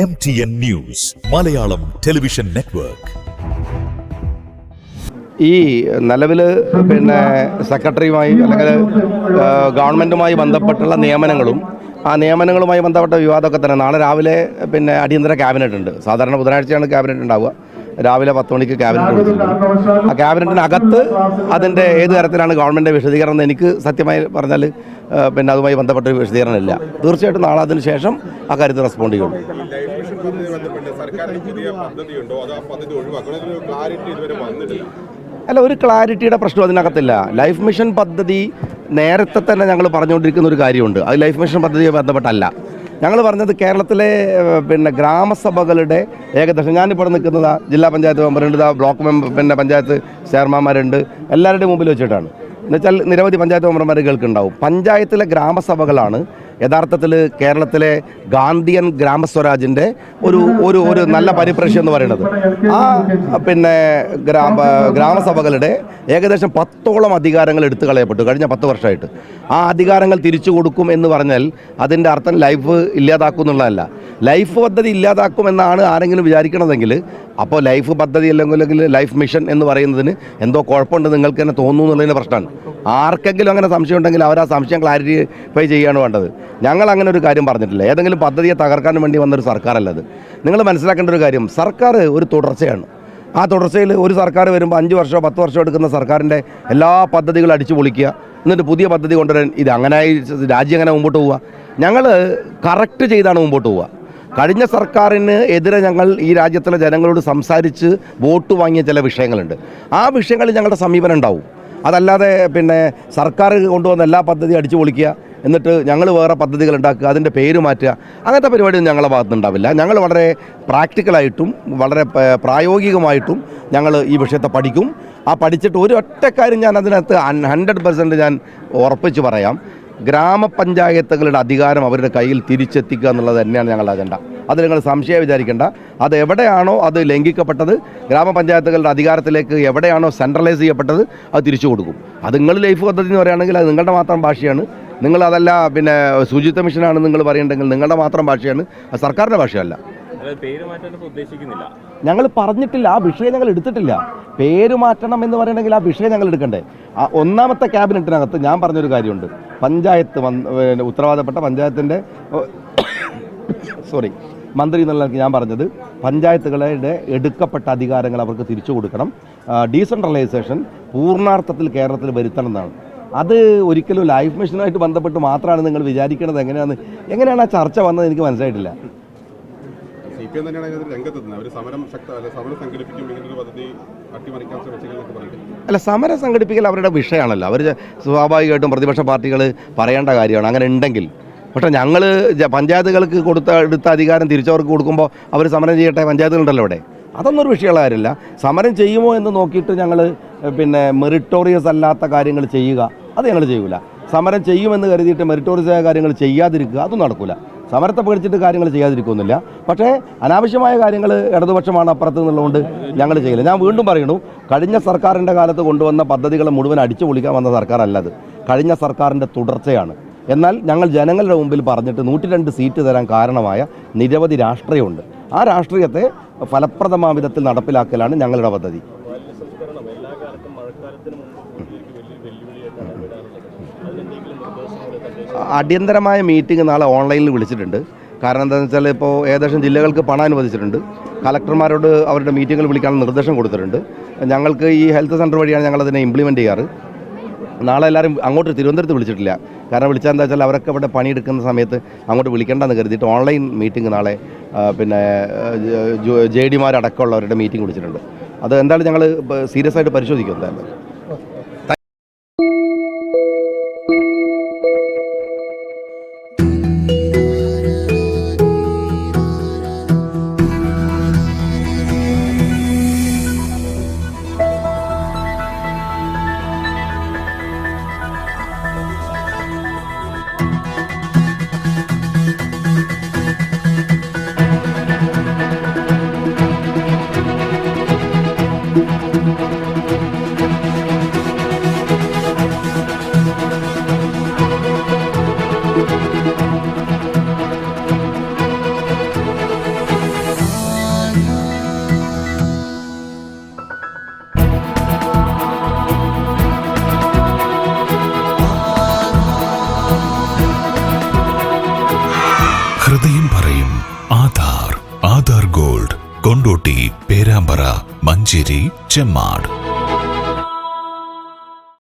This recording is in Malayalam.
MTN News Malayalam television network. ഈ നിലവിൽ സെക്രട്ടറിയുമായി അല്ലെങ്കിൽ ഗവൺമെൻറ്റുമായി ബന്ധപ്പെട്ടുള്ള നിയമനങ്ങളും ആ നിയമനങ്ങളുമായി ബന്ധപ്പെട്ട വിവാദമൊക്കെ തന്നെ നാളെ രാവിലെ അടിയന്തര ക്യാബിനറ്റ് ഉണ്ട്. സാധാരണ ബുധനാഴ്ചയാണ് ക്യാബിനറ്റ് ഉണ്ടാവുക. രാവിലെ 10 മണിക്ക് ക്യാബിനറ്റ് വിളിച്ചിട്ടുണ്ട്. ആ ക്യാബിനറ്റിനകത്ത് അതിൻ്റെ ഏത് തരത്തിലാണ് ഗവൺമെൻറ് വിശദീകരണം എന്ന് എനിക്ക് സത്യമായി പറഞ്ഞാൽ അതുമായി ബന്ധപ്പെട്ട വിശദീകരണമില്ല. തീർച്ചയായിട്ടും നാളെ അതിന് ശേഷം ആ കാര്യത്തിൽ റെസ്പോണ്ട് ചെയ്യുള്ളൂ. അല്ല, ഒരു ക്ലാരിറ്റിയുടെ പ്രശ്നം അതിനകത്തില്ല. ലൈഫ് മിഷൻ പദ്ധതി നേരത്തെ തന്നെ ഞങ്ങൾ പറഞ്ഞുകൊണ്ടിരിക്കുന്ന ഒരു കാര്യമുണ്ട്. അത് ലൈഫ് മിഷൻ പദ്ധതിയുമായി ബന്ധപ്പെട്ടല്ല. ഞങ്ങൾ പറഞ്ഞത് കേരളത്തിലെ ഗ്രാമസഭകളുടെ ഏകദേശം ഞാനിപ്പോൾ നിൽക്കുന്നത് ജില്ലാ പഞ്ചായത്ത് മെമ്പറുണ്ട്, ബ്ലോക്ക് പഞ്ചായത്ത് ചെയർമാന്മാരുണ്ട്, എല്ലാവരുടെയും മുമ്പിൽ വെച്ചിട്ടാണ്. എന്നുവെച്ചാൽ നിരവധി പഞ്ചായത്ത് മെമ്പർമാർ കേൾക്കുന്നുണ്ടാവും. പഞ്ചായത്തിലെ ഗ്രാമസഭകളാണ് യഥാർത്ഥത്തിൽ കേരളത്തിലെ ഗാന്ധിയൻ ഗ്രാമസ്വരാജിൻ്റെ ഒരു നല്ല പരിപ്രേക്ഷ്യം എന്ന് പറയുന്നത്. ആ ഗ്രാമസഭകളുടെ ഏകദേശം 10ഓളം അധികാരങ്ങൾ എടുത്തു കളയപ്പെട്ടു കഴിഞ്ഞ 10 വർഷമായിട്ട്. ആ അധികാരങ്ങൾ തിരിച്ചു കൊടുക്കും എന്ന് പറഞ്ഞാൽ അതിൻ്റെ അർത്ഥം ലൈഫ് ഇല്ലാതാക്കും എന്നുള്ളതല്ല. ലൈഫ് പദ്ധതി ഇല്ലാതാക്കുമെന്നാണ് ആരെങ്കിലും വിചാരിക്കണതെങ്കിൽ അപ്പോൾ ലൈഫ് പദ്ധതി അല്ലെങ്കിൽ ലൈഫ് മിഷൻ എന്ന് പറയുന്നതിന് എന്തോ കുഴപ്പമുണ്ട് നിങ്ങൾക്ക് തന്നെ തോന്നുന്നു എന്നുള്ളതിന് പ്രശ്നമാണ്. ആർക്കെങ്കിലും അങ്ങനെ സംശയം ഉണ്ടെങ്കിൽ അവർ ആ സംശയം ക്ലാരിഫൈ ചെയ്യാണ് വേണ്ടത്. ഞങ്ങൾ അങ്ങനെ ഒരു കാര്യം പറഞ്ഞിട്ടില്ല. ഏതെങ്കിലും പദ്ധതിയെ തകർക്കാൻ വേണ്ടി വന്നൊരു സർക്കാരല്ലത്. നിങ്ങൾ മനസ്സിലാക്കേണ്ട ഒരു കാര്യം, സർക്കാർ ഒരു തുടർച്ചയാണ്. ആ തുടർച്ചയിൽ ഒരു സർക്കാർ വരുമ്പോൾ 5 വർഷമോ 10 വർഷമോ എടുക്കുന്ന സർക്കാരിൻ്റെ എല്ലാ പദ്ധതികളും അടിച്ചു പൊളിക്കുക, എന്നിട്ട് പുതിയ പദ്ധതി കൊണ്ടുവരാൻ ഇത് അങ്ങനെയായി രാജ്യം അങ്ങനെ മുമ്പോട്ട് പോവുക. ഞങ്ങൾ കറക്റ്റ് ചെയ്താണ് മുമ്പോട്ട് പോവുക. കഴിഞ്ഞ സർക്കാരിന് എതിരെ ഞങ്ങൾ ഈ രാജ്യത്തിലെ ജനങ്ങളോട് സംസാരിച്ച് വോട്ട് വാങ്ങിയ ചില വിഷയങ്ങളുണ്ട്. ആ വിഷയങ്ങളിൽ ഞങ്ങളുടെ സമീപനം ഉണ്ടാവും. അതല്ലാതെ സർക്കാർ കൊണ്ടുവന്ന എല്ലാ പദ്ധതിയും അടിച്ചു പൊളിക്കുക, എന്നിട്ട് ഞങ്ങൾ വേറെ പദ്ധതികൾ ഉണ്ടാക്കുക, അതിൻ്റെ പേര് മാറ്റുക, അങ്ങനത്തെ പരിപാടിയൊന്നും ഞങ്ങളുടെ ഭാഗത്തുനിന്നുണ്ടാവില്ല. ഞങ്ങൾ വളരെ പ്രാക്ടിക്കലായിട്ടും വളരെ പ്രായോഗികമായിട്ടും ഞങ്ങൾ ഈ വിഷയത്തെ പഠിക്കും. ആ പഠിച്ചിട്ട് ഒരു ഒറ്റ കാര്യം ഞാൻ അതിനകത്ത് 100% ഞാൻ ഉറപ്പിച്ച് പറയാം, ഗ്രാമപഞ്ചായത്തുകളുടെ അധികാരം അവരുടെ കയ്യിൽ തിരിച്ചെത്തിക്കുക എന്നുള്ളത് തന്നെയാണ് ഞങ്ങളുടെ അജണ്ട. അത് നിങ്ങൾ സംശയം വിചാരിക്കേണ്ട. അത് എവിടെയാണോ അത് ലംഘിക്കപ്പെട്ടത്, ഗ്രാമപഞ്ചായത്തുകളുടെ അധികാരത്തിലേക്ക് എവിടെയാണോ സെൻട്രലൈസ് ചെയ്യപ്പെട്ടത്, അത് തിരിച്ചു കൊടുക്കും. അത് നിങ്ങൾ ലൈഫ് പദ്ധതി എന്ന് പറയുകയാണെങ്കിൽ അത് നിങ്ങളുടെ മാത്രം ഭാഷയാണ്. നിങ്ങൾ അതല്ല ശുചിത്വ മിഷനാണ് നിങ്ങൾ പറയേണ്ടെങ്കിൽ നിങ്ങളുടെ മാത്രം ഭാഷയാണ്, അത് സർക്കാരിൻ്റെ ഭാഷയല്ല. ഞങ്ങൾ പറഞ്ഞിട്ടില്ല, ആ വിഷയം ഞങ്ങൾ എടുത്തിട്ടില്ല. പേര് മാറ്റണം എന്ന് പറയണമെങ്കിൽ ആ വിഷയം ഞങ്ങൾ എടുക്കണ്ടേ. ആ ഒന്നാമത്തെ ക്യാബിനറ്റിനകത്ത് ഞാൻ പറഞ്ഞൊരു കാര്യമുണ്ട്. പഞ്ചായത്ത് ഉത്തരവാദപ്പെട്ട പഞ്ചായത്തിൻ്റെ മന്ത്രി എന്നുള്ള ഞാൻ പറഞ്ഞത് പഞ്ചായത്തുകളുടെ എടുക്കപ്പെട്ട അധികാരങ്ങൾ അവർക്ക് തിരിച്ചു കൊടുക്കണം. ഡീസെൻട്രലൈസേഷൻ പൂർണ്ണാർത്ഥത്തിൽ കേരളത്തിൽ വരുത്തണം എന്നാണ്. അത് ഒരിക്കലും ലൈഫ് മിഷനുമായിട്ട് ബന്ധപ്പെട്ട് മാത്രമാണ് നിങ്ങൾ വിചാരിക്കുന്നത്. എങ്ങനെയാണ് ആ ചർച്ച വന്നത് എനിക്ക് മനസ്സിലായിട്ടില്ല. അല്ല, സമരം സംഘടിപ്പിക്കൽ അവരുടെ വിഷയമാണല്ലോ. അവർ സ്വാഭാവികമായിട്ടും പ്രതിപക്ഷ പാർട്ടികൾ പറയേണ്ട കാര്യമാണ് അങ്ങനെ ഉണ്ടെങ്കിൽ. പക്ഷേ ഞങ്ങൾ പഞ്ചായത്തുകൾക്ക് എടുത്ത അധികാരം തിരിച്ചവർക്ക് കൊടുക്കുമ്പോൾ അവർ സമരം ചെയ്യട്ടെ, പഞ്ചായത്തുകളുണ്ടല്ലോ ഇവിടെ. അതൊന്നും ഒരു വിഷയമുള്ള കാര്യമില്ല. സമരം ചെയ്യുമോ എന്ന് നോക്കിയിട്ട് ഞങ്ങൾ മെറിറ്റോറിയസ് അല്ലാത്ത കാര്യങ്ങൾ ചെയ്യുക, അത് ഞങ്ങൾ ചെയ്യൂല. സമരം ചെയ്യുമെന്ന് കരുതിയിട്ട് മെറിറ്റോറിയസ് ആയ കാര്യങ്ങൾ ചെയ്യാതിരിക്കുക, അതും നടക്കില്ല. സമരത്തെ പേടിച്ചിട്ട് കാര്യങ്ങൾ ചെയ്യാതിരിക്കുന്നില്ല. പക്ഷേ അനാവശ്യമായ കാര്യങ്ങൾ ഇടതുപക്ഷമാണ് അപ്പുറത്ത് നിന്നുള്ളതുകൊണ്ട് ഞങ്ങൾ ചെയ്യില്ല. ഞാൻ വീണ്ടും പറയുന്നു, കഴിഞ്ഞ സർക്കാരിൻ്റെ കാലത്ത് കൊണ്ടുവന്ന പദ്ധതികൾ മുഴുവൻ അടിച്ചു പൊളിക്കാൻ വന്ന സർക്കാരല്ലത്. കഴിഞ്ഞ സർക്കാരിൻ്റെ തുടർച്ചയാണ്. എന്നാൽ ഞങ്ങൾ ജനങ്ങളുടെ മുമ്പിൽ പറഞ്ഞിട്ട് 102 സീറ്റ് തരാൻ കാരണമായ നിരവധി രാഷ്ട്രീയമുണ്ട്. ആ രാഷ്ട്രീയത്തെ ഫലപ്രദമായ വിധത്തിൽ നടപ്പിലാക്കലാണ് ഞങ്ങളുടെ പദ്ധതി. അടിയന്തരമായ മീറ്റിംഗ് നാളെ ഓൺലൈനിൽ വിളിച്ചിട്ടുണ്ട്. കാരണം എന്താണെന്ന് വെച്ചാൽ ഇപ്പോൾ ഏകദേശം ജില്ലകൾക്ക് പണം അനുവദിച്ചിട്ടുണ്ട്. കളക്ടർമാരോട് അവരുടെ മീറ്റിങ്ങുകൾ വിളിക്കാനുള്ള നിർദ്ദേശം കൊടുത്തിട്ടുണ്ട്. ഞങ്ങൾക്ക് ഈ ഹെൽത്ത് സെൻ്റർ വഴിയാണ് ഞങ്ങളതിനെ ഇംപ്ലിമെൻറ്റ് ചെയ്യാറ്. നാളെ എല്ലാവരും അങ്ങോട്ട് തിരുവനന്തപുരത്ത് വിളിച്ചിട്ടില്ല. കാരണം വിളിച്ചാൽ എന്താ വെച്ചാൽ അവരൊക്കെ ഇവിടെ പണിയെടുക്കുന്ന സമയത്ത് അങ്ങോട്ട് വിളിക്കേണ്ടെന്ന് കരുതിയിട്ട് ഓൺലൈൻ മീറ്റിംഗ് നാളെ JD മാരടക്കമുള്ളവരുടെ മീറ്റിംഗ് വിളിച്ചിട്ടുണ്ട്. അത് എന്തായാലും ഞങ്ങൾ സീരിയസ് ആയിട്ട് പരിശോധിക്കും എന്തായാലും. ഹൃദയം പറയും ആധാർ. ആധാർ ഗോൾഡ്, കൊണ്ടോട്ടി, പേരാമ്പ്ര, മഞ്ചേരി, ചെമ്മാട്.